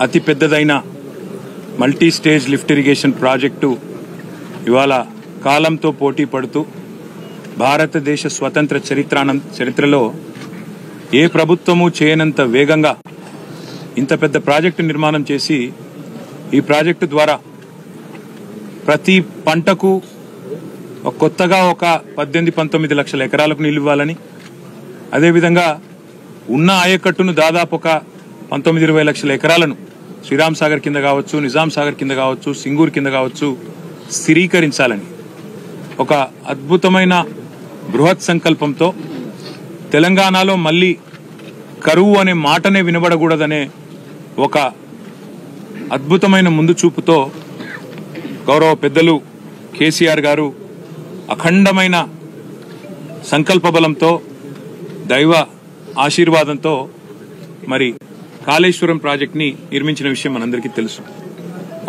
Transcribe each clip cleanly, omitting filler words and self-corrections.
అతి పెద్దదైన multi stage lift irrigation project ఇవాళ కాలంతో పోటీ పడుతూ భారతదేశ స్వతంత్ర చరిత్రలో ఏ ప్రభుత్వము చేయనంత వేగంగా ఇంత పెద్ద ప్రాజెక్టు నిర్మాణం చేసి ఈ ప్రాజెక్టు ద్వారా ప్రతి పంటకు కొత్తగా ఒక 18-19 లక్షల ఎకరాలకు నీళ్లు ఇవ్వాలని, అదేవిధంగా ఉన్న ఆయకట్టును దాదాపు ఒక 19-20 లక్షల ఎకరాలను శ్రీరామ్ సాగర్ కింద కావచ్చు, నిజాం సాగర్ కింద కావచ్చు, సింగూర్ కింద కావచ్చు స్థిరీకరించాలని ఒక అద్భుతమైన బృహత్ సంకల్పంతో తెలంగాణలో మళ్ళీ కరువు అనే మాటనే వినబడకూడదనే ఒక అద్భుతమైన ముందు చూపుతో గౌరవ పెద్దలు కేసీఆర్ గారు అఖండమైన సంకల్ప బలంతో దైవ ఆశీర్వాదంతో మరి కాళేశ్వరం ప్రాజెక్ట్ని నిర్మించిన విషయం మనందరికీ తెలుసు.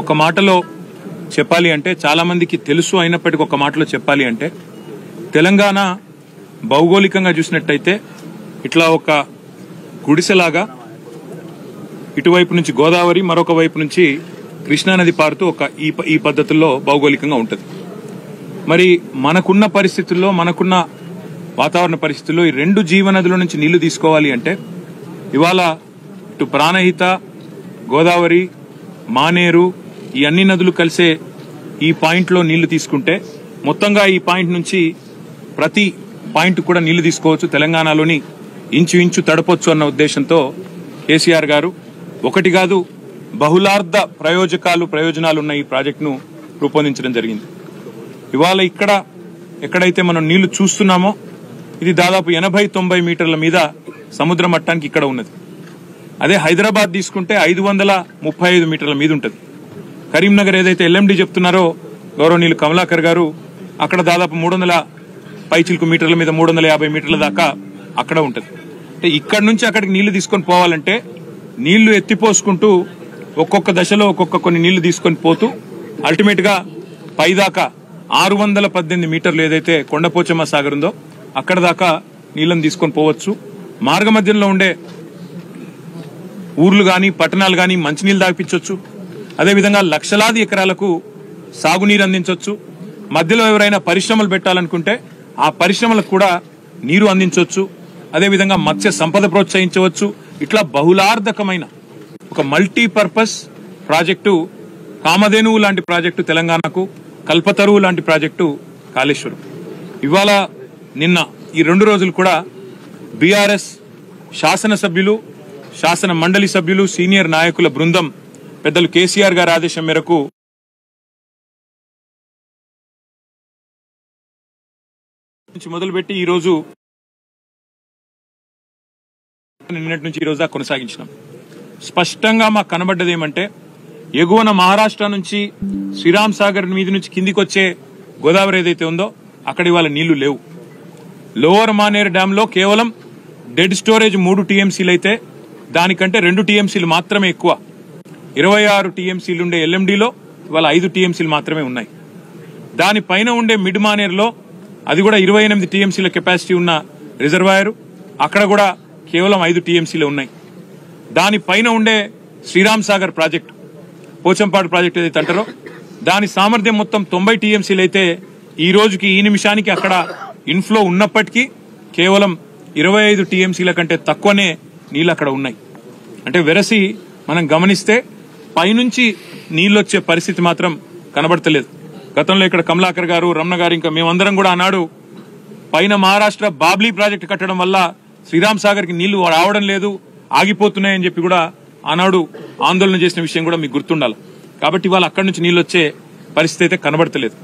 ఒక మాటలో చెప్పాలి అంటే, చాలా మందికి తెలుసు అయినప్పటికీ ఒక మాటలో చెప్పాలి అంటే, తెలంగాణ భౌగోళికంగా చూసినట్టయితే ఇట్లా ఒక గుడిసెలాగా ఇటువైపు నుంచి గోదావరి, మరొక వైపు నుంచి కృష్ణానది పారుతూ ఒక ఈ పద్ధతుల్లో భౌగోళికంగా ఉంటుంది. మరి మనకున్న పరిస్థితుల్లో, మనకున్న వాతావరణ పరిస్థితుల్లో ఈ రెండు జీవనదుల నుంచి నీళ్లు తీసుకోవాలి అంటే ఇవాళ ఇటు ప్రాణహిత, గోదావరి, మానేరు ఈ అన్ని నదులు కలిసే ఈ పాయింట్లో నీళ్లు తీసుకుంటే మొత్తంగా ఈ పాయింట్ నుంచి ప్రతి పాయింట్ కూడా నీళ్లు తీసుకోవచ్చు, తెలంగాణలోని ఇంచు తడపొచ్చు అన్న ఉద్దేశంతో కేసీఆర్ గారు ఒకటి కాదు బహుళార్థ ప్రయోజనాలు ఉన్న ఈ ప్రాజెక్టును రూపొందించడం జరిగింది. ఇవాళ ఎక్కడైతే మనం నీళ్లు చూస్తున్నామో ఇది దాదాపు 80-90 మీటర్ల మీద సముద్ర మట్టానికి ఇక్కడ ఉన్నది. అదే హైదరాబాద్ తీసుకుంటే 535 మీటర్ల మీద ఉంటుంది. కరీంనగర్ ఏదైతే ఎల్ఎండి చెప్తున్నారో గౌరవనీయులు కమలాకర్ గారు, అక్కడ దాదాపు 300 పైచిల్కు మీటర్ల మీద 350 మీటర్ల దాకా అక్కడ ఉంటుంది. అంటే ఇక్కడ నుంచి అక్కడికి నీళ్లు తీసుకొని పోవాలంటే నీళ్లు ఎత్తిపోసుకుంటూ ఒక్కొక్క దశలో కొన్ని నీళ్లు తీసుకొని పోతూ అల్టిమేట్ గా పైదాకా 618 మీటర్లు ఏదైతే కొండపోచమ్మ సాగర్ ఉందో అక్కడ దాకా నీళ్లను తీసుకొని పోవచ్చు. మార్గ మధ్యంలో ఉండే ఊర్లు గాని, పట్టణాలు గాని మంచినీళ్లు దాపించవచ్చు. అదేవిధంగా లక్షలాది ఎకరాలకు సాగునీరు అందించవచ్చు. మధ్యలో ఎవరైనా పరిశ్రమలు పెట్టాలనుకుంటే ఆ పరిశ్రమలకు కూడా నీరు అందించవచ్చు. అదేవిధంగా మత్స్య సంపద ప్రోత్సహించవచ్చు. ఇట్లా బహుళార్థకమైన ఒక మల్టీపర్పస్ ప్రాజెక్టు, కామధేనువు లాంటి ప్రాజెక్టు తెలంగాణకు, కల్పతరువు లాంటి ప్రాజెక్టు కాళేశ్వరం. ఇవాళ నిన్న ఈ 2 రోజులు కూడా బీఆర్ఎస్ శాసనసభ్యులు, శాసన మండలి సభ్యులు, సీనియర్ నాయకుల బృందం పెద్దలు కేసీఆర్ గారి ఆదేశం మేరకు మొదలుపెట్టి ఈ రోజు నిన్నటి నుంచి ఈ రోజు కొనసాగించినాం. స్పష్టంగా మాకు కనబడ్డది ఏమంటే, ఎగువన మహారాష్ట్ర నుంచి శ్రీరామ్ సాగర్ మీద నుంచి కిందికి వచ్చే గోదావరి ఏదైతే ఉందో అక్కడ ఇవాళ నీళ్లు లేవు. లోవర్ మానేర్ డ్యామ్ లో కేవలం డెడ్ స్టోరేజ్ 3 టీఎంసీలు అయితే దానికంటే 2 టీఎంసీలు మాత్రమే ఎక్కువ. 26 టీఎంసీలు ఉండే ఎల్ఎండిలో ఇవాళ 5 టీఎంసీలు మాత్రమే ఉన్నాయి. దానిపైన ఉండే మిడ్ మానేర్లో అది కూడా 28 టీఎంసీల కెపాసిటీ ఉన్న రిజర్వాయర్, అక్కడ కూడా కేవలం 5 టీఎంసీలు ఉన్నాయి. దానిపైన ఉండే శ్రీరామ్ సాగర్ ప్రాజెక్టు, పోచంపాడు ప్రాజెక్టు ఏదైతే అంటారో దాని సామర్థ్యం మొత్తం 90 టీఎంసీలు అయితే ఈ రోజుకి ఈ నిమిషానికి అక్కడ ఇన్ఫ్లో ఉన్నప్పటికీ కేవలం 25 టీఎంసీల కంటే తక్కువనే నీళ్లు అక్కడ ఉన్నాయి. అంటే వెరసి మనం గమనిస్తే పైనుంచి నీళ్లు వచ్చే పరిస్థితి మాత్రం కనబడతలేదు. గతంలో ఇక్కడ కమలాకర్ గారు, రమణ గారు, ఇంకా మేమందరం కూడా అన్నాడు పైన మహారాష్ట్ర బాబ్లీ ప్రాజెక్టు కట్టడం వల్ల శ్రీరామ్ సాగర్ కి నీళ్లు రావడం లేదు, ఆగిపోతున్నాయని చెప్పి కూడా ఆనాడు ఆందోళన చేసిన విషయం కూడా మీకు గుర్తుండాలి. కాబట్టి ఇవాళ అక్కడి నుంచి నీళ్లు వచ్చే పరిస్థితి అయితే కనబడతలేదు.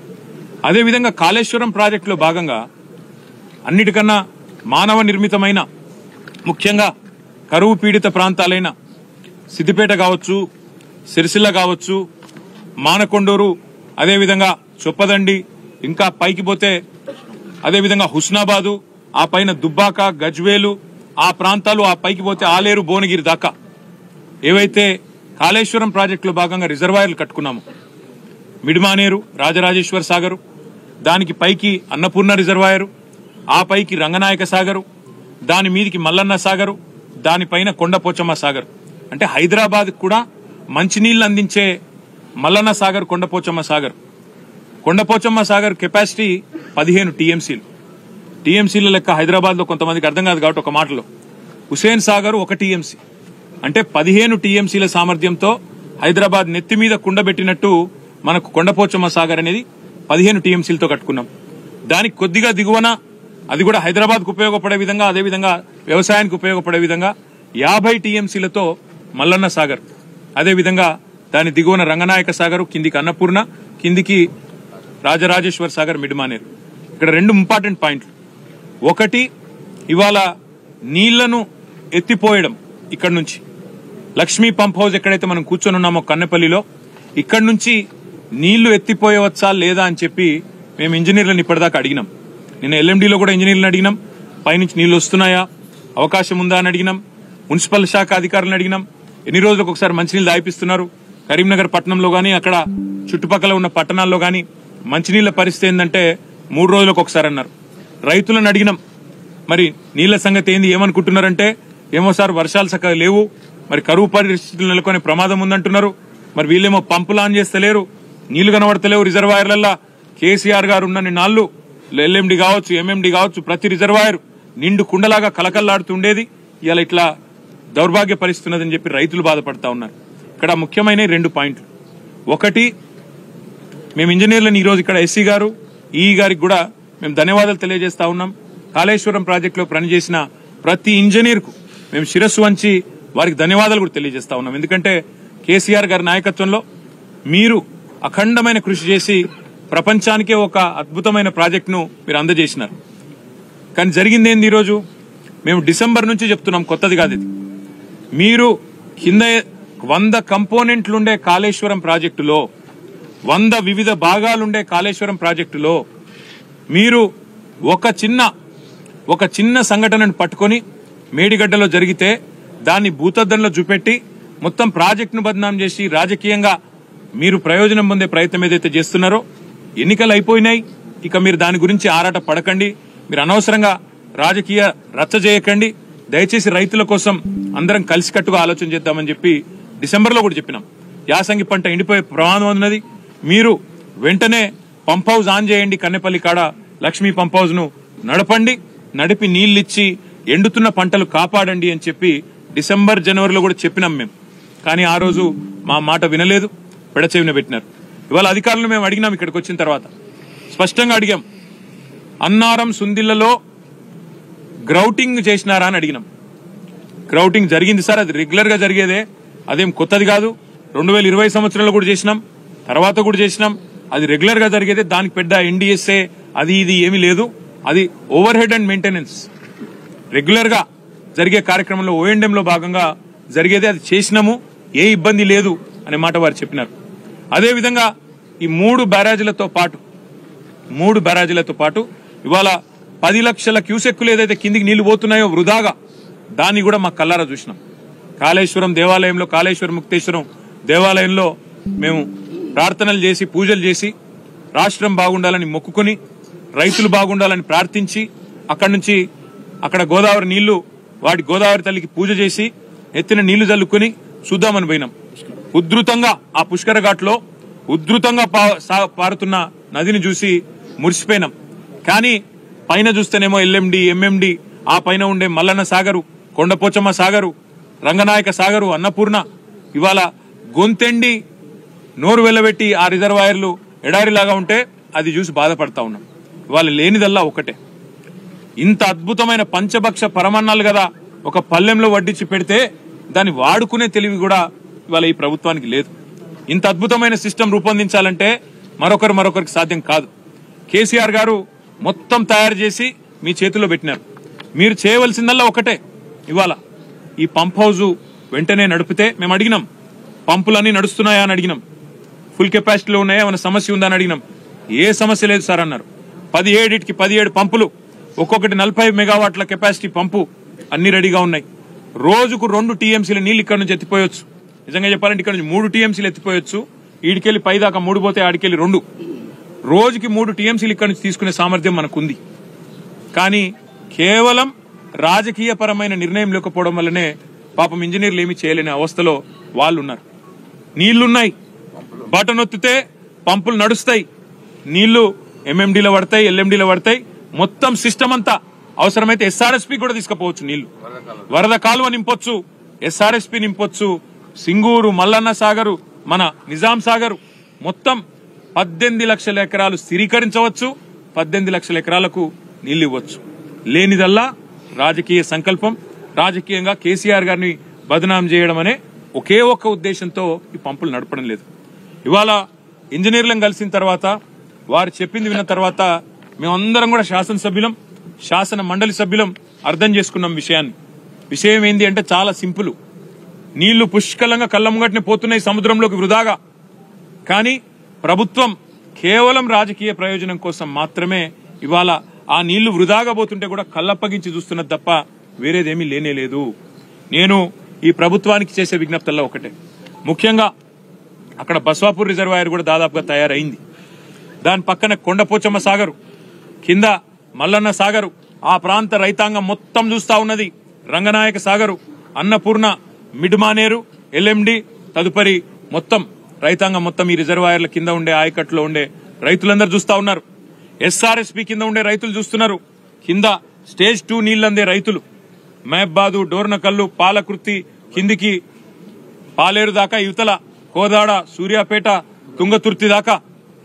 అదేవిధంగా కాళేశ్వరం ప్రాజెక్టులో భాగంగా అన్నిటికన్నా మానవ నిర్మితమైన, ముఖ్యంగా కరువు పీడిత ప్రాంతాలైన సిద్దిపేట కావచ్చు, సిరిసిల్ల కావచ్చు, మానకొండూరు, అదేవిధంగా చొప్పదండి, ఇంకా పైకి పోతే అదేవిధంగా హుస్నాబాదు, ఆ పైన దుబ్బాక, గజ్వేలు, ఆ ప్రాంతాలు, ఆ పైకి పోతే ఆలేరు, భువనగిరి దాకా ఏవైతే కాళేశ్వరం ప్రాజెక్టులో భాగంగా రిజర్వాయర్లు కట్టుకున్నాము, మిడ్మానేరు, రాజరాజేశ్వర సాగరు, దానికి పైకి అన్నపూర్ణ రిజర్వాయరు, ఆ పైకి రంగనాయక సాగరు, దాని మీదికి మల్లన్న సాగరు, దానిపైన కొండపోచమ్మ సాగర్. అంటే హైదరాబాద్ కూడా మంచినీళ్లు అందించే మల్లన్న సాగర్, కొండపోచమ్మ సాగర్ కెపాసిటీ 15 టీఎంసీలు. టీఎంసీల లెక్క హైదరాబాద్ లో కొంతమందికి అర్థం కాదు కాబట్టి ఒక మాటలో హుసేన్ సాగర్ 1 టీఎంసీ అంటే 15 టీఎంసీల సామర్థ్యంతో హైదరాబాద్ నెత్తి మీద కుండబెట్టినట్టు మనకు కొండపోచమ్మ సాగర్ అనేది 15 టీఎంసీలతో కట్టుకున్నాం. దానికి కొద్దిగా దిగువన, అది కూడా హైదరాబాద్కు ఉపయోగపడే విధంగా, అదేవిధంగా వ్యవసాయానికి ఉపయోగపడే విధంగా 50 టీఎంసీలతో మల్లన్న సాగర్, అదేవిధంగా దాని దిగువన రంగనాయక సాగర్, కిందికి అన్నపూర్ణ, కిందికి రాజరాజేశ్వర సాగర్, మిడ్మానేరు. ఇక్కడ 2 ఇంపార్టెంట్ పాయింట్లు. ఒకటి, ఇవాళ నీళ్లను ఎత్తిపోయడం. ఇక్కడ నుంచి లక్ష్మీ పంప్ హౌస్ ఎక్కడైతే మనం కూర్చొని ఉన్నామో కన్నెపల్లిలో, ఇక్కడి నుంచి నీళ్లు ఎత్తిపోయవచ్చా లేదా అని చెప్పి మేము ఇంజనీర్లను ఇప్పటిదాకా అడిగినాం. నిన్న ఎల్ఎండిలో కూడా ఇంజనీర్లను అడిగినాం, పైనుంచి నీళ్లు వస్తున్నాయా, అవకాశం ఉందా అని అడిగినాం. మున్సిపల్ శాఖ అధికారులను అడిగినాం, ఎన్ని రోజులకు ఒకసారి మంచినీళ్ళు దాయిపిస్తున్నారు. కరీంనగర్ పట్టణంలో గానీ, అక్కడ చుట్టుపక్కల ఉన్న పట్టణాల్లో గానీ మంచినీళ్ల పరిస్థితి ఏంటంటే 3 రోజులకు ఒకసారి అన్నారు. రైతులను అడిగినాం, మరి నీళ్ల సంగతి ఏంది, ఏమనుకుంటున్నారంటే ఏమో సార్ వర్షాలు చక్కగా లేవు, మరి కరువు పరిస్థితులు నెలకొనే ప్రమాదం ఉందంటున్నారు. మరి వీళ్ళేమో పంపులు ఆన్ చేస్తలేరు, నీళ్లు కనబడతలేవు రిజర్వాయర్లల్లా. కేసీఆర్ గారు ఉన్న నాళ్లు ఎల్ఎండి కావచ్చు, ఎంఎండి కావచ్చు, ప్రతి రిజర్వాయర్ నిండు కుండలాగా కలకల్లాడుతుండేది. ఇవాళ ఇట్లా దౌర్భాగ్య పరిస్థితి ఉన్నదని చెప్పి రైతులు బాధపడతా ఉన్నారు. ఇక్కడ ముఖ్యమైన 2 పాయింట్లు. ఒకటి, మేము ఇంజనీర్లను ఈరోజు ఇక్కడ ఎస్సీ గారు, ఈఈ గారికి కూడా మేము ధన్యవాదాలు తెలియజేస్తా ఉన్నాం. కాళేశ్వరం ప్రాజెక్టులో పనిచేసిన ప్రతి ఇంజనీర్ కు మేము శిరస్సు వంచి వారికి ధన్యవాదాలు కూడా తెలియజేస్తా ఉన్నాం. ఎందుకంటే కేసీఆర్ గారి నాయకత్వంలో మీరు అఖండమైన కృషి చేసి ప్రపంచానికే ఒక అద్భుతమైన ప్రాజెక్టును మీరు అందజేసినారు. కానీ జరిగింది ఏంది, ఈరోజు మేము డిసెంబర్ నుంచి చెప్తున్నాం, కొత్తది కాదు ఇది. మీరు కింద 100 కంపోనెంట్లుండే కాళేశ్వరం ప్రాజెక్టులో, 100 వివిధ భాగాలుండే కాళేశ్వరం ప్రాజెక్టులో మీరు ఒక చిన్న సంఘటనను పట్టుకొని మేడిగడ్డలో జరిగితే దాన్ని భూతద్దంలో చూపెట్టి మొత్తం ప్రాజెక్టును బదనాం చేసి రాజకీయంగా మీరు ప్రయోజనం పొందే ప్రయత్నం ఏదైతే చేస్తున్నారో, ఎన్నికలు అయిపోయినాయి, ఇక మీరు దాని గురించి ఆరాట పడకండి, మీరు అనవసరంగా రాజకీయ రచ్చ చేయకండి, దయచేసి రైతుల కోసం అందరం కలిసికట్టుగా ఆలోచన చేద్దామని చెప్పి డిసెంబర్లో కూడా చెప్పినాం. యాసంగి పంట ఎండిపోయే ప్రమాదం ఉన్నది, మీరు వెంటనే పంప్ హౌస్ ఆన్ చేయండి, కన్నెపల్లి కాడ లక్ష్మీ పంప్ హౌస్ ను నడపండి, నడిపి నీళ్లిచ్చి ఎండుతున్న పంటలు కాపాడండి అని చెప్పి డిసెంబర్ జనవరిలో కూడా చెప్పినాం మేము. కానీ ఆ రోజు మా మాట వినలేదు, పెడచెవిన పెట్టినారు. ఇవాళ అధికారులు మేము అడిగినాం, ఇక్కడికి వచ్చిన తర్వాత స్పష్టంగా అడిగాం, అన్నారం సుందిళ్లలో గ్రౌటింగ్ చేసినారా అని అడిగినాం. గ్రౌటింగ్ జరిగింది సార్, అది రెగ్యులర్ గా జరిగేదే, అదేం కొత్తది కాదు. 2020 సంవత్సరంలో కూడా చేసినాం, తర్వాత కూడా చేసినాం, అది రెగ్యులర్ గా జరిగేదే. దానికి పెద్ద ఎన్డీఎస్ఏ అది ఇది ఏమీ లేదు, అది over head and maintenance regular గా జరిగే కార్యక్రమంలో ONDM లో భాగంగా జరిగేదే, అది చేసినాము, ఏ ఇబ్బంది లేదు అనే మాట వారు చెప్పినారు. అదేవిధంగా ఈ 3 బ్యారేజీలతో పాటు ఇవాళ 10 లక్షల క్యూసెక్కులు ఏదైతే కిందికి నీళ్లు పోతున్నాయో వృధాగా, దాన్ని కూడా మా కల్లారా చూసినాం. కాళేశ్వరం దేవాలయంలో, కాళేశ్వరం ముక్తేశ్వరం దేవాలయంలో మేము ప్రార్థనలు చేసి, పూజలు చేసి, రాష్ట్రం బాగుండాలని మొక్కుకొని, రైతులు బాగుండాలని ప్రార్థించి, అక్కడి నుంచి అక్కడ గోదావరి నీళ్లు, వాటి గోదావరి తల్లికి పూజ చేసి, ఎత్తిన నీళ్లు జల్లుకొని చూద్దామని పోయినాం. ఉధృతంగా ఆ పుష్కర ఘాట్లో ఉధృతంగా పారుతున్న నదిని చూసి మురిసిపోయినాం. కానీ పైన చూస్తేనేమో ఎల్ఎండి, ఎంఎండి, ఆ పైన ఉండే మల్లన్న సాగరు, కొండపోచమ్మ సాగరు, రంగనాయక సాగరు, అన్నపూర్ణ, ఇవాళ గొంతెండి నోరు వెళ్లబెట్టి ఆ రిజర్వాయర్లు ఎడారిలాగా ఉంటే అది చూసి బాధపడతా ఉన్నాం. ఇవాళ లేనిదల్లా ఒకటే, ఇంత అద్భుతమైన పంచభక్ష పరమన్నాలు కదా ఒక పల్లెంలో వడ్డించి పెడితే దాన్ని వాడుకునే తెలివి కూడా ఇవాళ ఈ ప్రభుత్వానికి లేదు. ఇంత అద్భుతమైన సిస్టమ్ రూపొందించాలంటే మరొకరికి సాధ్యం కాదు. కేసీఆర్ గారు మొత్తం తయారు చేసి మీ చేతుల్లో పెట్టినారు. మీరు చేయవలసిందల్లా ఒకటే, ఇవాళ ఈ పంప్ హౌస్ వెంటనే నడిపితే, మేము అడిగినాం పంపులన్నీ నడుస్తున్నాయా అని అడిగినాం, ఫుల్ కెపాసిటీలో ఉన్నాయా, ఏమైనా సమస్య ఉందా అని అడిగినాం. ఏ సమస్య లేదు సార్ అన్నారు. 17 పంపులు, ఒక్కొక్కటి 40 మెగావాట్ల కెపాసిటీ పంపు, అన్ని రెడీగా ఉన్నాయి. రోజుకు 2 టీఎంసీల నీళ్లు ఇక్కడ నుంచి ఎత్తిపోయొచ్చు. నిజంగా చెప్పాలంటే ఇక్కడ నుంచి 3 టీఎంసీలు ఎత్తిపోయొచ్చు. ఈడికెళ్లి పైదాకా 3 పోతే ఆడికెళ్లి 2, రోజుకి 3 టీఎంసీలు ఇక్కడ నుంచి తీసుకునే సామర్థ్యం మనకుంది. కానీ కేవలం రాజకీయపరమైన నిర్ణయం లేకపోవడం వల్లనే పాపం ఇంజనీర్లు ఏమీ చేయలేని అవస్థలో వాళ్ళు ఉన్నారు. నీళ్లున్నాయి, బటన్ ఒత్తితే పంపులు నడుస్తాయి, నీళ్లు ఎంఎండీలో పడతాయి, ఎల్ఎండీలో పడతాయి, మొత్తం సిస్టమ్ అంతా. అవసరమైతే ఎస్ఆర్ఎస్పీ కూడా తీసుకుపోవచ్చు, నీళ్లు వరద కాలువ నింపొచ్చు, ఎస్ఆర్ఎస్పీ నింపొచ్చు, సింగూరు, మల్లన్న సాగరు, మన నిజాం సాగరు మొత్తం 18 లక్షల ఎకరాలు స్థిరీకరించవచ్చు, 18 లక్షల ఎకరాలకు నీళ్లు ఇవ్వచ్చు. లేనిదల్లా రాజకీయ సంకల్పం, రాజకీయంగా కేసీఆర్ గారిని బదనాం చేయడం అనే ఒకే ఒక్క ఉద్దేశంతో ఈ పంపులు నడపడం లేదు. ఇవాళ ఇంజనీర్లను కలిసిన తర్వాత, వారు చెప్పింది విన్న తర్వాత మేమందరం కూడా శాసనసభ్యులం, శాసన మండలి సభ్యులం అర్థం చేసుకున్నాం విషయాన్ని. విషయం ఏంది అంటే చాలా సింపుల్. నీళ్లు పుష్కలంగా కళ్ళముగట్నే పోతున్నాయి సముద్రంలోకి వృధాగా. కానీ ప్రభుత్వం కేవలం రాజకీయ ప్రయోజనం కోసం మాత్రమే ఇవాళ ఆ నీళ్లు వృధాగా పోతుంటే కూడా కళ్ళప్పగించి చూస్తున్నది తప్ప వేరేదేమీ లేనేలేదు. నేను ఈ ప్రభుత్వానికి చేసే విజ్ఞప్తుల్లో ఒకటే, ముఖ్యంగా అక్కడ బస్వాపూర్ రిజర్వాయర్ కూడా దాదాపుగా తయారైంది. దాని పక్కన కొండపోచమ్మ సాగరు, కింద మల్లన్న సాగరు, ఆ ప్రాంత రైతాంగం మొత్తం చూస్తా ఉన్నది. రంగనాయక సాగరు, అన్నపూర్ణ, మిడ్మానేరు, ఎల్ఎండి, తదుపరి మొత్తం రైతాంగం మొత్తం ఈ రిజర్వాయర్ల కింద ఉండే ఆయకట్లో ఉండే రైతులందరూ చూస్తా ఉన్నారు. ఎస్ఆర్ఎస్పీ కింద ఉండే రైతులు చూస్తున్నారు. కింద స్టేజ్ 2 నీళ్లందే రైతులు మహబాదు, డోర్నకల్లు, పాలకృతి కిందికి పాలేరు దాకా, యువతల కోదాడ, సూర్యాపేట, తుంగతుర్తి దాకా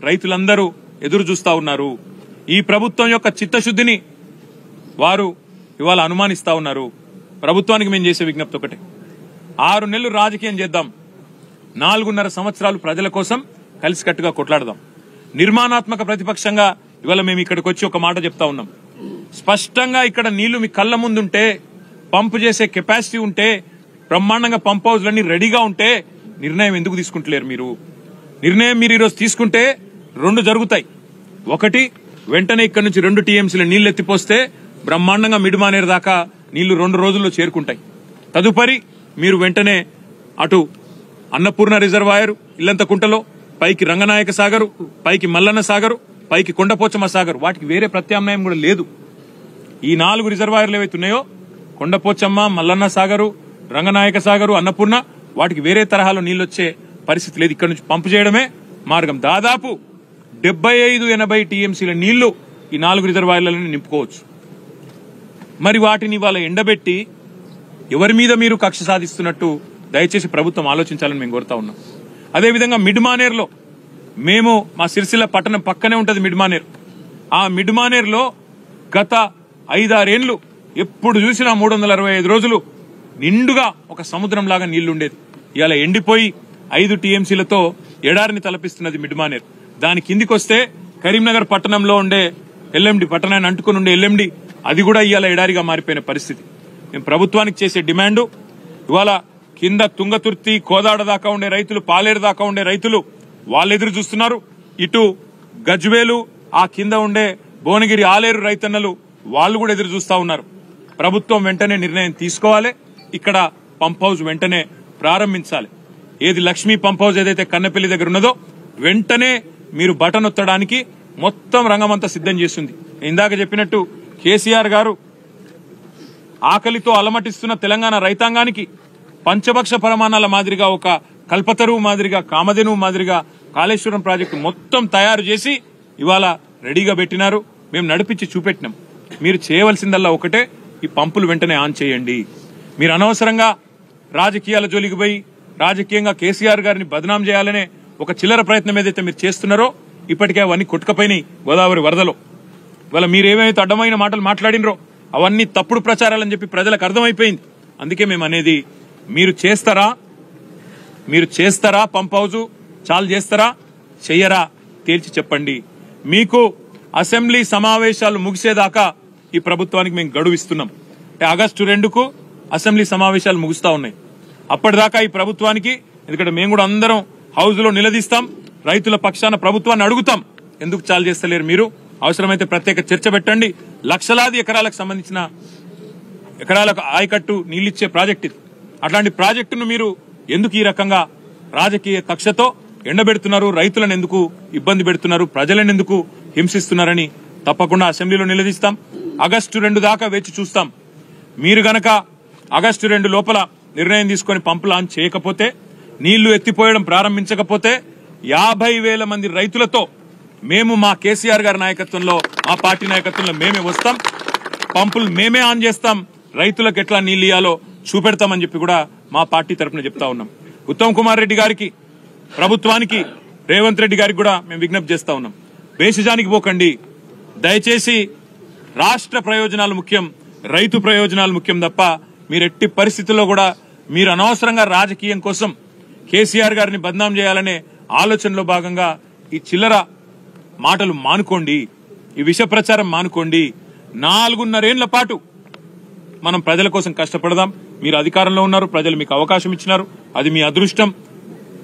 రైతులందరూ ఎదురు చూస్తా ఉన్నారు. ఈ ప్రభుత్వం యొక్క చిత్తశుద్ధిని వారు ఇవాళ అనుమానిస్తా ఉన్నారు. ప్రభుత్వానికి మేము చేసే విజ్ఞప్తి ఒకటే, 6 నెలలు రాజకీయం చేద్దాం, 4.5 సంవత్సరాలు ప్రజల కోసం కలిసికట్టుగా కొట్లాడదాం. నిర్మాణాత్మక ప్రతిపక్షంగా ఇవాళ మేము ఇక్కడికి వచ్చి ఒక మాట చెప్తా ఉన్నాం. స్పష్టంగా ఇక్కడ నీళ్లు మీ కళ్ళ ముందుంటే, పంపు చేసే కెపాసిటీ ఉంటే, బ్రహ్మాండంగా పంప్ హౌస్లన్నీ రెడీగా ఉంటే నిర్ణయం ఎందుకు తీసుకుంటలేరు మీరు? నిర్ణయం మీరు ఈరోజు తీసుకుంటే 2 జరుగుతాయి. ఒకటి, వెంటనే ఇక్కడ నుంచి 2 టీఎంసీల నీళ్లు ఎత్తిపోస్తే బ్రహ్మాండంగా మిడ్మానేరు దాకా నీళ్లు 2 రోజుల్లో చేరుకుంటాయి. తదుపరి మీరు వెంటనే అటు అన్నపూర్ణ రిజర్వాయర్ ఇల్లంతకుంటలో, పైకి రంగనాయక సాగరు, పైకి మల్లన్న సాగరు, పైకి కొండపోచమ్మ సాగరు, వాటికి వేరే ప్రత్యామ్నాయం కూడా లేదు. ఈ 4 రిజర్వాయర్లు ఏవైతే ఉన్నాయో, కొండపోచమ్మ, మల్లన్న సాగరు, రంగనాయక సాగరు, అన్నపూర్ణ, వాటికి వేరే తరహాలో నీళ్లు వచ్చే పరిస్థితి లేదు. ఇక్కడ నుంచి పంపు చేయడమే మార్గం. దాదాపు 75-80 టీఎంసీల నీళ్లు ఈ 4 రిజర్వాయర్లను నింపుకోవచ్చు. మరి వాటిని ఇవాళ ఎండబెట్టి ఎవరి మీద మీరు కక్ష సాధిస్తున్నట్టు దయచేసి ప్రభుత్వం ఆలోచించాలని మేము కోరుతా ఉన్నాం. అదేవిధంగా మిడ్మానేర్లో మేము, మా సిరిసిల్ల పట్టణం పక్కనే ఉంటుంది మిడ్మానేర్. ఆ మిడ్మానేర్లో గత 5-6 ఏళ్లు ఎప్పుడు చూసినా 365 రోజులు నిండుగా ఒక సముద్రం లాగా నీళ్లుండేది. ఇవాళ ఎండిపోయి 5 టీఎంసీలతో ఎడారిని తలపిస్తున్నది మిడ్మానేర్. దాని కిందికి వస్తే కరీంనగర్ పట్టణంలో ఉండే ఎల్ఎండి, పట్టణాన్ని అంటుకుని ఉండే ఎల్ఎండి, అది కూడా ఇవాళ ఎడారిగా మారిపోయిన పరిస్థితి. మేము ప్రభుత్వానికి చేసే డిమాండు, ఇవాళ కింద తుంగతుర్తి, కోదాడ దాకా ఉండే రైతులు, పాలేరు దాకా ఉండే రైతులు వాళ్ళు ఎదురు చూస్తున్నారు. ఇటు గజ్వేలు, ఆ కింద ఉండే భువనగిరి, ఆలేరు రైతన్నలు వాళ్ళు కూడా ఎదురు చూస్తా ఉన్నారు. ప్రభుత్వం వెంటనే నిర్ణయం తీసుకోవాలి. ఇక్కడ పంప్ హౌస్ వెంటనే ప్రారంభించాలి. ఏది లక్ష్మీ పంప్ హౌస్ ఏదైతే కన్నపల్లి దగ్గర ఉన్నదో, వెంటనే మీరు బటన్ ఒత్తడానికి మొత్తం రంగమంతా సిద్ధం చేస్తుంది. ఇందాక చెప్పినట్టు కేసీఆర్ గారు ఆకలితో అలమటిస్తున్న తెలంగాణ రైతాంగానికి పంచభక్ష పరమాణాల మాదిరిగా, ఒక కల్పతరువు మాదిరిగా, కామధేనువు మాదిరిగా కాళేశ్వరం ప్రాజెక్టు మొత్తం తయారు చేసి ఇవాళ రెడీగా పెట్టినారు. మేము నడిపించి చూపెట్టినాం. మీరు చేయవలసిందల్లా ఒకటే, ఈ పంపులు వెంటనే ఆన్ చేయండి. మీరు అనవసరంగా రాజకీయాల జోలికి పోయి రాజకీయంగా కేసీఆర్ గారిని బదనాం చేయాలనే ఒక చిల్లర ప్రయత్నం ఏదైతే మీరు చేస్తున్నారో, ఇప్పటికే అవన్నీ కొట్టుకపోయినాయి గోదావరి వరదలో. ఇవాళ మీరేమైతే అడ్డమైన మాటలు మాట్లాడినరో అవన్నీ తప్పుడు ప్రచారాలని చెప్పి ప్రజలకు అర్థమైపోయింది. అందుకే మేము అనేది, మీరు చేస్తారా పంప్ హౌజు చాలు చేస్తారా, చెయ్యరా తేల్చి చెప్పండి. మీకు అసెంబ్లీ సమావేశాలు ముగిసేదాకా ఈ ప్రభుత్వానికి మేము గడువు ఇస్తున్నాం. ఆగస్టు 2కు అసెంబ్లీ సమావేశాలు ముగుస్తా ఉన్నాయి. అప్పటిదాకా ఈ ప్రభుత్వానికి, ఎందుకంటే మేము కూడా అందరం హౌజ్ లో నిలదీస్తాం, రైతుల పక్షాన ప్రభుత్వాన్ని అడుగుతాం, ఎందుకు చాలు చేస్తలేరు మీరు, అవసరమైతే ప్రత్యేక చర్చ పెట్టండి. లక్షలాది ఎకరాలకు సంబంధించిన ఎకరాలకు ఆయకట్టు నీళ్లిచ్చే ప్రాజెక్ట్ ఇది. అట్లాంటి ప్రాజెక్టును మీరు ఎందుకు ఈ రకంగా రాజకీయ కక్షతో ఎండబెడుతున్నారు, రైతులను ఎందుకు ఇబ్బంది పెడుతున్నారు, ప్రజలను ఎందుకు హింసిస్తున్నారని తప్పకుండా అసెంబ్లీలో నిలదీస్తాం. ఆగస్టు 2 దాకా వేచి చూస్తాం. మీరు గనక ఆగస్టు 2 లోపల నిర్ణయం తీసుకుని పంపులు ఆన్ చేయకపోతే నీళ్లు ఎత్తిపోయడం ప్రారంభించకపోతే 50,000 మంది రైతులతో మేము మా కేసీఆర్ గారి నాయకత్వంలో, మా పార్టీ నాయకత్వంలో మేమే వస్తాం, పంపులు మేమే ఆన్ చేస్తాం, రైతులకు ఎట్లా నీళ్లు ఇయ్యాలో చూపెడతామని చెప్పి కూడా మా పార్టీ తరఫున చెప్తా ఉన్నాం. ఉత్తమ్ కుమార్ రెడ్డి గారికి, ప్రభుత్వానికి, రేవంత్ రెడ్డి గారికి కూడా మేము విజ్ఞప్తి చేస్తా ఉన్నాం. భేషజానికి పోకండి. దయచేసి రాష్ట్ర ప్రయోజనాలు ముఖ్యం, రైతు ప్రయోజనాలు ముఖ్యం తప్ప మీరు ఎట్టి పరిస్థితుల్లో కూడా మీరు అనవసరంగా రాజకీయం కోసం కేసీఆర్ గారిని బద్నాం చేయాలనే ఆలోచనలో భాగంగా ఈ చిల్లర మాటలు మానుకోండి, ఈ విష ప్రచారం మానుకోండి. 4.5 ఏళ్ల పాటు మనం ప్రజల కోసం కష్టపడదాం. మీరు అధికారంలో ఉన్నారు, ప్రజలు మీకు అవకాశం ఇచ్చినారు, అది మీ అదృష్టం.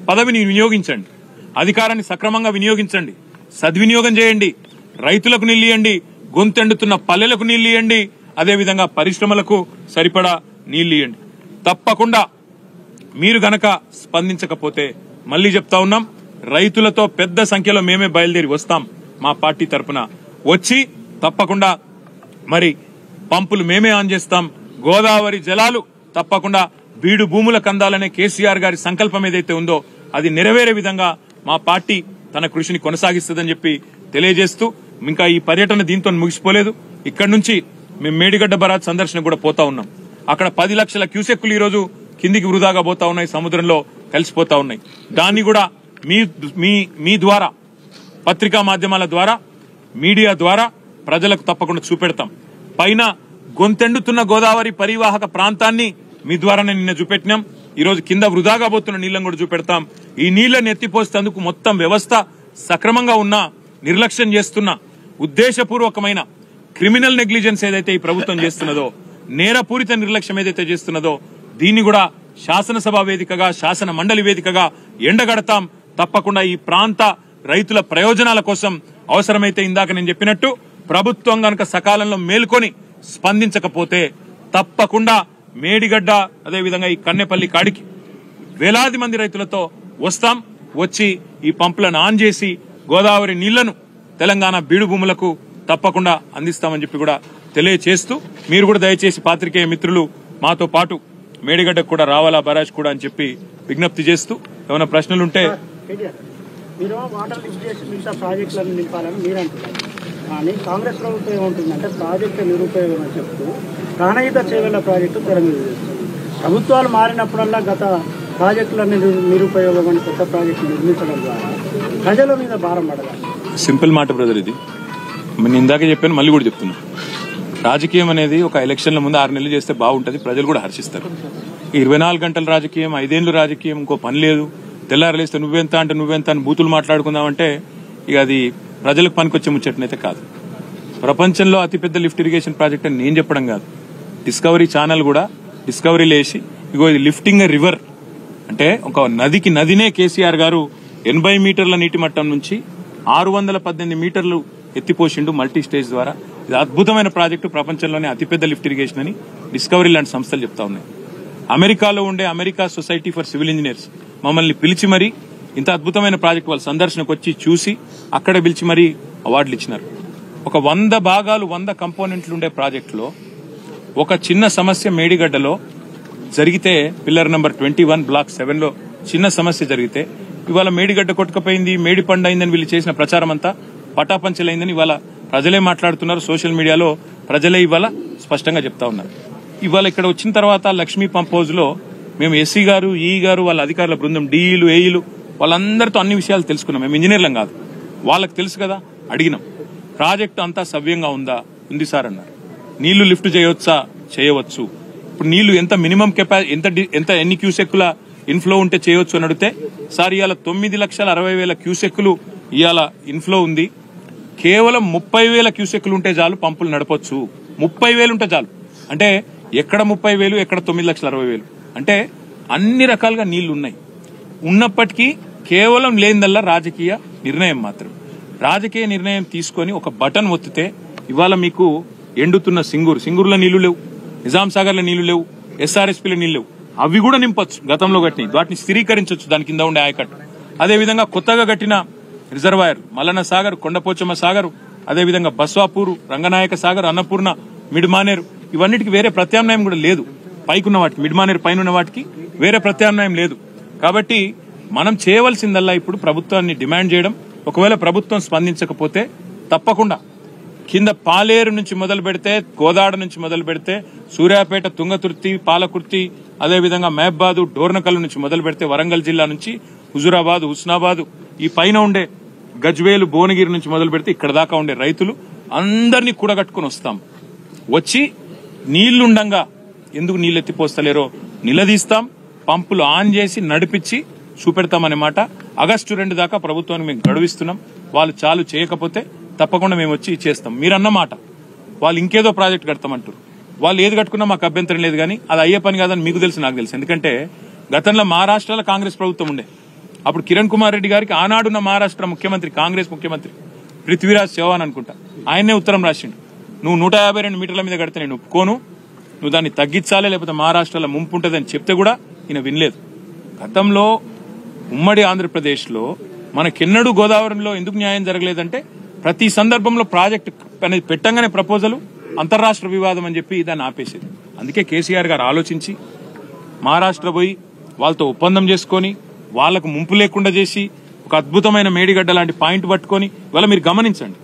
పదవిని వినియోగించండి, అధికారాన్ని సక్రమంగా వినియోగించండి, సద్వినియోగం చేయండి. రైతులకు నీళ్లు ఇవ్వండి, గొంతెండుతున్న పల్లెలకు నీళ్లు ఇవ్వండి, అదేవిధంగా పరిశ్రమలకు సరిపడా నీళ్లు ఇవ్వండి. తప్పకుండా మీరు గనక స్పందించకపోతే మళ్లీ చెప్తా ఉన్నాం, రైతులతో పెద్ద సంఖ్యలో మేమే బయలుదేరి వస్తాం. మా పార్టీ తరఫున వచ్చి తప్పకుండా మరి పంపులు మేమే ఆన్ చేస్తాం. గోదావరి జలాలు తప్పకుండా బీడు భూములకు అందాలనే కేసీఆర్ గారి సంకల్పం ఏదైతే ఉందో అది నెరవేరే విధంగా మా పార్టీ తన కృషిని కొనసాగిస్తుందని చెప్పి తెలియజేస్తూ, ఇంకా ఈ పర్యటన దీంతో ముగిసిపోలేదు. ఇక్కడి నుంచి మేము మేడిగడ్డ బరాజ్ సందర్శన కూడా పోతా ఉన్నాం. అక్కడ 10 లక్షల క్యూసెక్కులు ఈ రోజు కిందికి వృధాగా పోతా ఉన్నాయి, సముద్రంలో కలిసిపోతా ఉన్నాయి. దాన్ని కూడా మీ ద్వారా, పత్రికా మాధ్యమాల ద్వారా, మీడియా ద్వారా ప్రజలకు తప్పకుండా చూపెడతాం. పైన గొంతెండుతున్న గోదావరి పరివాహక ప్రాంతాన్ని మీ ద్వారానే నిన్న చూపెట్టినాం. ఈ రోజు కింద వృధాగా పోతున్న నీళ్లను కూడా చూపెడతాం. ఈ నీళ్లను ఎత్తిపోసేందుకు మొత్తం వ్యవస్థ సక్రమంగా ఉన్నా నిర్లక్ష్యం చేస్తున్న ఉద్దేశపూర్వకమైన క్రిమినల్ నెగ్లిజెన్స్ ఏదైతే ఈ ప్రభుత్వం చేస్తున్నదో, నేరపూరిత నిర్లక్ష్యం ఏదైతే చేస్తున్నదో దీన్ని కూడా శాసనసభ వేదికగా, శాసన మండలి వేదికగా ఎండగడతాం. తప్పకుండా ఈ ప్రాంత రైతుల ప్రయోజనాల కోసం అవసరమైతే ఇందాక నేను చెప్పినట్టు ప్రభుత్వం గనక సకాలంలో మేల్కొని స్పందించకపోతే తప్పకుండా మేడిగడ్డ అదేవిధంగా ఈ కన్నెపల్లి కాడికి వేలాది మంది రైతులతో వస్తాం. వచ్చి ఈ పంపులను ఆన్ చేసి గోదావరి నీళ్లను తెలంగాణ బీడు భూములకు తప్పకుండా అందిస్తామని చెప్పి కూడా తెలియచేస్తూ, మీరు కూడా దయచేసి పాత్రికేయ మిత్రులు మాతో పాటు మేడిగడ్డకు కూడా రావాలా, బరాజ్ కూడా అని చెప్పి విజ్ఞప్తి చేస్తూ, ఏమైనా ప్రశ్నలుంటే. మీరు వాటర్ లిఫ్ట్ చేసి మిగతా ప్రాజెక్టులను నింపాలని మీరు అంటున్నారు, కానీ కాంగ్రెస్ ప్రభుత్వం ఏమంటుందంటే ప్రాజెక్టు నిరుపయోగం అని చెప్తూ ప్రాణహిత చేవెళ్ల ప్రాజెక్టు తెర మీద చేస్తుంది. ప్రభుత్వాలు మారినప్పుడల్లా గత ప్రాజెక్టులన్నీ నిరుపయోగం అని కొత్త ప్రాజెక్టు నిర్మించడం ద్వారా ప్రజల మీద భారం పడగాలి. సింపుల్ మాట బ్రదర్, ఇది నేను ఇందాకే చెప్పాను, మళ్ళీ కూడా చెప్తున్నా. రాజకీయం అనేది ఒక ఎలక్షన్ల ముందు 6 నెలలు చేస్తే బాగుంటుంది, ప్రజలు కూడా హర్షిస్తారు. 24 గంటల రాజకీయం, 5 ఏళ్లు రాజకీయం, ఇంకో పని లేదు, తెల్లారలేస్తే నువ్వెంత అంటే నువ్వెంత అని బూతులు మాట్లాడుకుందామంటే ఇక అది ప్రజలకు పనికొచ్చే ముచ్చటనైతే కాదు. ప్రపంచంలో అతిపెద్ద లిఫ్ట్ ఇరిగేషన్ ప్రాజెక్ట్ అని నేను చెప్పడం కాదు, డిస్కవరీ ఛానల్ కూడా డిస్కవరీలో వేసి ఇగో ఇది లిఫ్టింగ్ ఎ రివర్ అంటే ఒక నదినే కేసీఆర్ గారు 80 మీటర్ల నీటి మట్టం నుంచి 618 మీటర్లు ఎత్తిపోసిండు మల్టీ స్టేజ్ ద్వారా. ఇది అద్భుతమైన ప్రాజెక్టు, ప్రపంచంలోనే అతిపెద్ద లిఫ్ట్ ఇరిగేషన్ అని డిస్కవరీ లాంటి సంస్థలు చెప్తా ఉన్నాయి. అమెరికాలో ఉండే America society for civil engineers మమ్మల్ని పిలిచి మరీ ఇంత అద్భుతమైన ప్రాజెక్టు వాళ్ళ సందర్శనకు వచ్చి చూసి అక్కడ పిలిచి మరీ అవార్డులు ఇచ్చినారు. ఒక 100 భాగాలు 100 కంపోనెంట్లు ఉండే ప్రాజెక్టులో ఒక చిన్న సమస్య మేడిగడ్డలో జరిగితే, పిల్లర్ నెంబర్ 21 బ్లాక్ 7లో చిన్న సమస్య జరిగితే ఇవాళ మేడిగడ్డ కొట్టుకపోయింది, మేడి పండు అయిందని వీళ్ళు చేసిన ప్రచారం అంతా పటాపంచలైందని ఇవాళ ప్రజలే మాట్లాడుతున్నారు. సోషల్ మీడియాలో ప్రజలే ఇవాళ స్పష్టంగా చెప్తా ఉన్నారు. ఇవాళ ఇక్కడ వచ్చిన తర్వాత లక్ష్మీ పంప్ హౌస్ లో మేము ఎస్సీ గారు, ఈ గారు, వాళ్ళ అధికారుల బృందం, డీఈలు, ఏఈలు వాళ్ళందరితో అన్ని విషయాలు తెలుసుకున్నాం. మేము ఇంజనీర్లం కాదు, వాళ్ళకి తెలుసు కదా. అడిగినాం, ప్రాజెక్టు అంతా సవ్యంగా ఉందా? ఉంది సార్ అన్నారు. నీళ్లు లిఫ్ట్ చేయవచ్చా? చేయవచ్చు. ఇప్పుడు నీళ్లు ఎంత మినిమం ఎంత ఎన్ని క్యూసెక్కుల ఇన్ఫ్లో ఉంటే చేయవచ్చు అని అడిగితే, సార్ ఇవాళ 9,60,000 క్యూసెక్కులు ఇవాళ ఇన్ఫ్లో ఉంది, కేవలం 30,000 క్యూసెక్కులు ఉంటే చాలు పంపులు నడపొచ్చు. 30,000 ఉంటే చాలు అంటే ఎక్కడ 30,000 ఎక్కడ 9,60,000 అంటే అన్ని రకాలుగా నీళ్లు ఉన్నాయి. ఉన్నప్పటికీ కేవలం లేనిదల్లా రాజకీయ నిర్ణయం మాత్రం. రాజకీయ నిర్ణయం తీసుకొని ఒక బటన్ ఒత్తితే ఇవాళ మీకు ఎండుతున్న సింగూరులో నీళ్లు లేవు, నిజాం సాగర్లో నీళ్లు లేవు, ఎస్ఆర్ఎస్పీలో నీళ్లు లేవు. అవి కూడా నింపొచ్చు, గతంలో కట్టినవి వాటిని స్థిరీకరించవచ్చు దాని కింద ఉండే ఆయకట్టు. అదేవిధంగా కొత్తగా కట్టిన రిజర్వాయర్ మల్లన్న సాగర్, కొండపోచమ్మ సాగర్, అదేవిధంగా బస్వాపూరు, రంగనాయక సాగర్, అన్నపూర్ణ, మిడ్మానేరు, ఇవన్నిటికి వేరే ప్రత్యామ్నాయం కూడా లేదు. పైకున్న వాటికి, మిడ్మానేరు పైన ఉన్న వాటికి వేరే ప్రత్యామ్నాయం లేదు. కాబట్టి మనం చేయవలసిందల్లా ఇప్పుడు ప్రభుత్వాన్ని డిమాండ్ చేయడం. ఒకవేళ ప్రభుత్వం స్పందించకపోతే తప్పకుండా కింద పాలేరు నుంచి మొదలు పెడితే, గోదాడ నుంచి మొదలు పెడితే, సూర్యాపేట, తుంగతుర్తి, పాలకుర్తి, అదేవిధంగా మహబాద్, డోర్నకల్ నుంచి మొదలు పెడితే, వరంగల్ జిల్లా నుంచి హుజురాబాద్, హుస్నాబాద్, ఈ పైన ఉండే గజ్వేలు, భువనగిరి నుంచి మొదలు పెడితే ఇక్కడ దాకా ఉండే రైతులు అందరినీ కూడగట్టుకుని వస్తాం. వచ్చి నీళ్లుండంగా ఎందుకు నీళ్ళు ఎత్తిపోస్తలేరో నిలదీస్తాం. పంపులు ఆన్ చేసి నడిపించి చూపెడతామనే మాట. ఆగస్టు 2 దాకా ప్రభుత్వానికి మేము గడువిస్తున్నాం. వాళ్ళు చాలు చేయకపోతే తప్పకుండా మేము వచ్చి చేస్తాం. మీరన్న మాట వాళ్ళు ఇంకేదో ప్రాజెక్ట్ కడతామంటారు. వాళ్ళు ఏది కట్టుకున్నా మాకు అభ్యంతరం లేదు, కానీ అది అయ్యే పని కాదని మీకు తెలుసు, నాకు తెలుసు. ఎందుకంటే గతంలో మహారాష్ట్రలో కాంగ్రెస్ ప్రభుత్వం ఉండే. అప్పుడు కిరణ్ కుమార్ రెడ్డి గారికి ఆనాడున్న మహారాష్ట్ర ముఖ్యమంత్రి, కాంగ్రెస్ ముఖ్యమంత్రి పృథ్వీరాజ్ చౌహాన్ అనుకుంటా, ఆయనే ఉత్తరం రాసిండు, నువ్వు 152 మీటర్ల మీద కడితే నేను ఒప్పుకోను, నువ్వు దాన్ని తగ్గించాలి, లేకపోతే మహారాష్ట్రలో ముంపు ఉంటుందని చెప్తే కూడా ఈయన వినలేదు. గతంలో ఉమ్మడి ఆంధ్రప్రదేశ్లో మనకెన్నడూ గోదావరిలో ఎందుకు న్యాయం జరగలేదంటే ప్రతి సందర్భంలో ప్రాజెక్టు అనేది పెట్టంగానే ప్రపోజలు అంతర్రాష్ట్ర వివాదం అని చెప్పి దాన్ని ఆపేసేది. అందుకే కేసీఆర్ గారు ఆలోచించి మహారాష్ట్ర పోయి వాళ్ళతో ఒప్పందం చేసుకొని వాళ్లకు ముంపు లేకుండా చేసి ఒక అద్భుతమైన మేడిగడ్డ లాంటి పాయింట్ పట్టుకొని, ఇవాళ మీరు గమనించండి,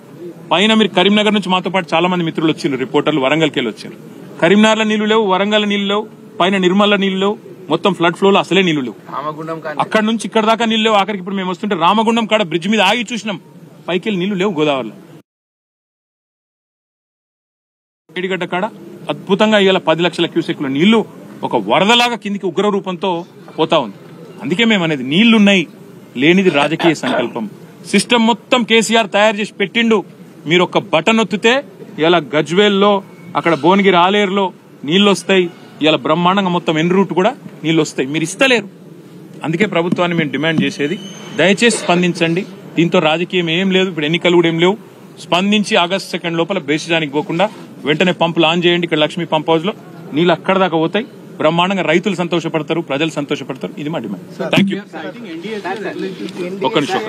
పైన మీరు కరీంనగర్ నుంచి మాతో పాటు చాలా మంది మిత్రులు వచ్చిండ్రు, రిపోర్టర్లు వరంగల్కి వెళ్ళి వచ్చారు. కరీంనగర్లో నీళ్లు లేవు, వరంగల్ నీళ్లు లేవు, పైన నిర్మల్ల నీళ్లు లేవు, మొత్తం ఫ్లడ్ ఫ్లోలో అసలే నీళ్లు లేవు. అక్కడ నుంచి ఇక్కడ దాకా నీళ్లు లేవు. ఆఖరికి ఇప్పుడు మేము వస్తుంటే రామగుండం కాడ బ్రిడ్జ్ మీద ఆగి చూసినాం, పైకి వెళ్ళి నీళ్లు లేవు గోదావరిలో. మేడిగడ్డ కాడ అద్భుతంగా ఇవాళ 10 లక్షల క్యూసెక్ల నీళ్లు ఒక వరదలాగా కిందికి ఉగ్ర రూపంతో పోతా ఉంది. అందుకే మేము అనేది నీళ్లున్నాయి, లేనిది రాజకీయ సంకల్పం. సిస్టమ్ మొత్తం కేసీఆర్ తయారు చేసి పెట్టిండు. మీరు ఒక బటన్ ఒత్తితే ఇలా గజ్వేల్లో, అక్కడ భువనగిరి, ఆలేరులో నీళ్లు వస్తాయి. ఇలా బ్రహ్మాండంగా మొత్తం ఎన్ రూట్ కూడా నీళ్లు వస్తాయి. మీరు ఇస్తలేరు. అందుకే ప్రభుత్వాన్ని మేము డిమాండ్ చేసేది, దయచేసి స్పందించండి. దీంతో రాజకీయం ఏం లేదు, ఇప్పుడు ఎన్నికలు కూడా ఏం లేవు. స్పందించి ఆగస్టు 2 లోపల బేసిజానికి పోకుండా వెంటనే పంపులు ఆన్ చేయండి. ఇక్కడ లక్ష్మీ పంప్ హౌస్ లో నీళ్ళు అక్కడ దాకా పోతాయి. బ్రహ్మాండంగా రైతులు సంతోషపడతారు, ప్రజలు సంతోషపడతారు. ఇది మా డిమాండ్. Thank you.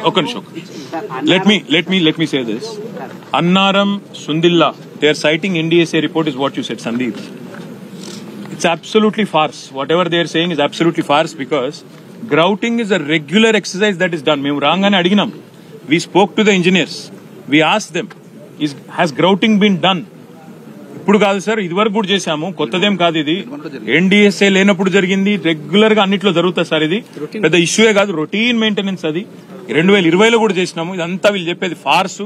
ఒక్క నిమిషం. Let me say this. Annaram, Sundilla, they are citing NDSA report is what you said, Sandeep. It's absolutely farce. Whatever they are saying is absolutely farce, because grouting is a regular exercise that is done. Memu rangane adiginam. We spoke to the engineers. We asked them, has grouting been done? ఇప్పుడు కాదు sir, ఇదివరకు కూడా చేశాము, కొత్తదేం కాదు ఇది. NDSA లేనప్పుడు జరిగింది, regular గా అన్నిట్లో జరుగుతుంది సార్. ఇది పెద్ద ఇష్యూయే కాదు, రొటీన్ మెయింటెనెన్స్. అది 2020లో కూడా చేసినాము. ఇదంతా వీళ్ళు చెప్పేది ఫార్సు,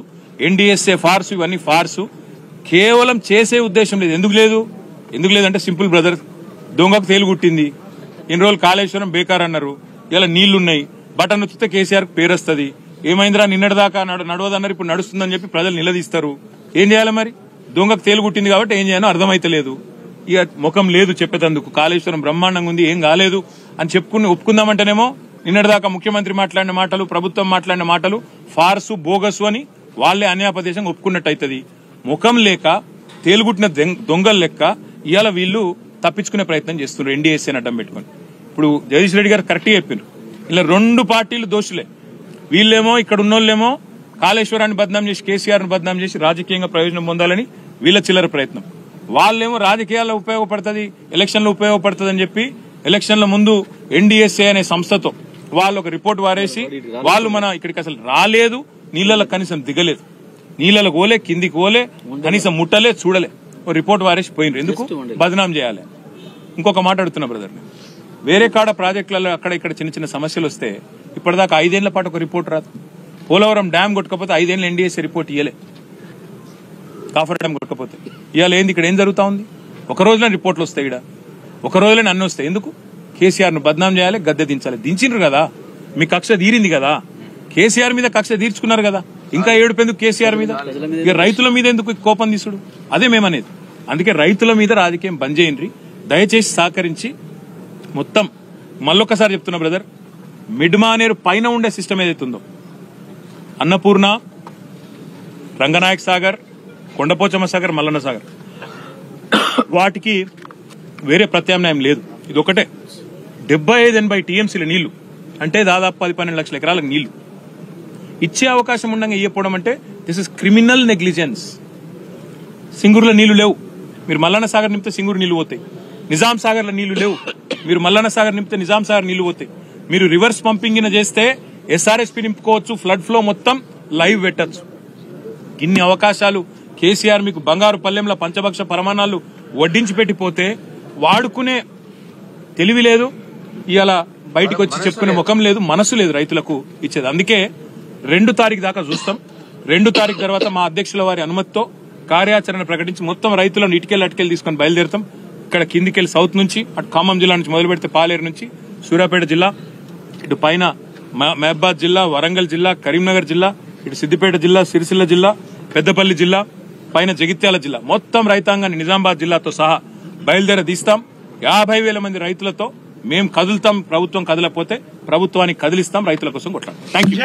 ఎన్డీఎస్ఏ ఫార్సు, ఇవన్నీ ఫార్సు. కేవలం చేసే ఉద్దేశం లేదు. ఎందుకు లేదంటే సింపుల్ బ్రదర్, దొంగకు తేలుగుట్టింది. ఇన్ని రోజులు కాళేశ్వరం బేకార్ అన్నారు, ఇలా నీళ్లున్నాయి, బటన్ నొచ్చితే కేసీఆర్ పేరు వస్తుంది. ఏమైందిరా నిన్నటిదాకా నడవదన్నారు, ఇప్పుడు నడుస్తుందని చెప్పి ప్రజలు నిలదీస్తారు. ఏం చేయాలి మరి? దొంగకు తేలుగుట్టింది కాబట్టి ఏం చేయాలో అర్థమైతలేదు. ఇక ముఖం లేదు చెప్పేటందుకు. కాళేశ్వరం బ్రహ్మాండంగా ఉంది, ఏం కాలేదు అని ఒప్పుకుందామంటేనేమో నిన్నటిదాకా ముఖ్యమంత్రి మాట్లాడిన మాటలు, ప్రభుత్వం మాట్లాడిన మాటలు ఫార్సు, బోగసు అని వాళ్లే అన్యాపదేశంగా ఒప్పుకున్నట్టు అవుతుంది. ముఖం లేక తేలుగుట్టిన దొంగల లెక్క ఇవాళ వీళ్ళు తప్పించుకునే ప్రయత్నం చేస్తున్నారు ఎన్డీఎస్ఏని అడ్డం పెట్టుకుని. ఇప్పుడు జగదీష్ రెడ్డి గారు కరెక్ట్గా చెప్పారు, ఇలా 2 పార్టీలు దోషులే. వీళ్ళేమో ఇక్కడ ఉన్నోళ్ళేమో కాళేశ్వరాన్ని బద్నాం చేసి, కేసీఆర్ను బద్నాం చేసి రాజకీయంగా ప్రయోజనం పొందాలని వీళ్ళ చిల్లర ప్రయత్నం. వాళ్ళేమో రాజకీయాల్లో ఉపయోగపడుతుంది, ఎలక్షన్లో ఉపయోగపడుతుంది అని చెప్పి ఎలక్షన్ల ముందు ఎన్డీఎస్ఏ అనే సంస్థతో వాళ్ళు ఒక రిపోర్ట్ వారేసి, వాళ్ళు మన ఇక్కడికి అసలు రాలేదు, నీళ్ళలో కనీసం దిగలేదు, నీళ్ళలో పోలే, కిందికి పోలే, కనీసం ముట్టలే, చూడలే, ఓ రిపోర్ట్ వారేసి పోయినరు. ఎందుకు బదనాం చేయాలి? ఇంకొక మాట అడుగుతున్నా బ్రదర్, వేరే కాడ ప్రాజెక్టులలో అక్కడ ఇక్కడ చిన్న చిన్న సమస్యలు వస్తే ఇప్పటిదాకా 5 ఏళ్ల పాటు ఒక రిపోర్ట్ రాదు. పోలవరం డ్యామ్ కొట్టకపోతే 5 ఏళ్ళు ఎన్డీఎస్ఏ రిపోర్ట్ ఇయ్యలే. కాఫర్ డ్యామ్ కొట్టకపోతే ఇవాళ ఏంది, ఇక్కడ ఏం జరుగుతా ఉంది? ఒక రోజులో రిపోర్ట్లు వస్తాయి, ఇక్కడ ఒక రోజులోనే అన్ని వస్తాయి. ఎందుకు? కేసీఆర్ ను బద్నాం చేయాలి, గద్దె దించాలి. దించిండ్రు కదా, మీ కక్ష తీరింది కదా, కేసీఆర్ మీద కక్ష తీర్చుకున్నారు కదా, ఇంకా ఏడుపెందుకు కేసీఆర్ మీద? ఇక రైతుల మీద ఎందుకు కోపం తీసుడు? అదే మేమనేది. అందుకే రైతుల మీద రాజకీయం బంద్ చేయండి, దయచేసి సహకరించి. మొత్తం మళ్ళొక్కసారి చెప్తున్నా బ్రదర్, మిడ్మానేరు పైన ఉండే సిస్టమ్ ఏదైతుందో, అన్నపూర్ణ, రంగనాయక్ సాగర్, కొండపోచమ్మ సాగర్, మల్లన్న సాగర్, వాటికి వేరే ప్రత్యామ్నాయం లేదు. ఇది ఒకటే 75-80 టీఎంసీల నీళ్లు, అంటే దాదాపు 10-12 లక్షల ఎకరాలకు నీళ్లు ఇచ్చే అవకాశం ఉండగా ఇవ్వకపోవడం అంటే దిస్ ఇస్ క్రిమినల్ నెగ్లిజెన్స్. సింగూరులో నీళ్లు లేవు, మీరు మల్లన్న సాగర్ నింపితే సింగూరు నీళ్లు పోతాయి. నిజాం సాగర్లో నీళ్లు లేవు, మీరు మల్లన్న సాగర్ నింపితే నిజాం సాగర్ నీళ్లు పోతాయి. మీరు రివర్స్ పంపింగ్ చేస్తే ఎస్ఆర్ఎస్పీ నింపుకోవచ్చు, ఫ్లడ్ ఫ్లో మొత్తం లైవ్ పెట్టచ్చు. ఇన్ని అవకాశాలు కేసీఆర్ మీకు బంగారు పల్లెంలో పంచభక్ష పరమాణాలు వడ్డించి పెట్టిపోతే వాడుకునే తెలివి లేదు, ఇవాళ బయటకు వచ్చి చెప్పుకునే ముఖం లేదు, మనసు లేదు రైతులకు ఇచ్చేది. అందుకే 2 తారీఖు దాకా చూస్తాం. 2 తారీఖు తర్వాత మా అధ్యక్షుల వారి అనుమతితో కార్యాచరణ ప్రకటించి మొత్తం రైతులను ఇటుకెళ్ళి అటుకెళ్ళి తీసుకొని బయలుదేరుతాం. ఇక్కడ కిందికెళ్ళి సౌత్ నుంచి అటు ఖమ్మం జిల్లా నుంచి మొదలు పెడితే పాలేరు నుంచి సూర్యాపేట జిల్లా, ఇటు పైన మహబాద్ జిల్లా, వరంగల్ జిల్లా, కరీంనగర్ జిల్లా, ఇటు సిద్దిపేట జిల్లా, సిరిసిల్ల జిల్లా, పెద్దపల్లి జిల్లా, పైన జగిత్యాల జిల్లా, మొత్తం రైతాంగాన్ని నిజామాబాద్ జిల్లాతో సహా బయలుదేరదీస్తాం. 50,000 మంది రైతులతో మేము కదులుతాం. ప్రభుత్వం కదలకపోతే ప్రభుత్వానికి కదిలిస్తాం. రైతుల కోసం కొట్లాడతాం. Thank you.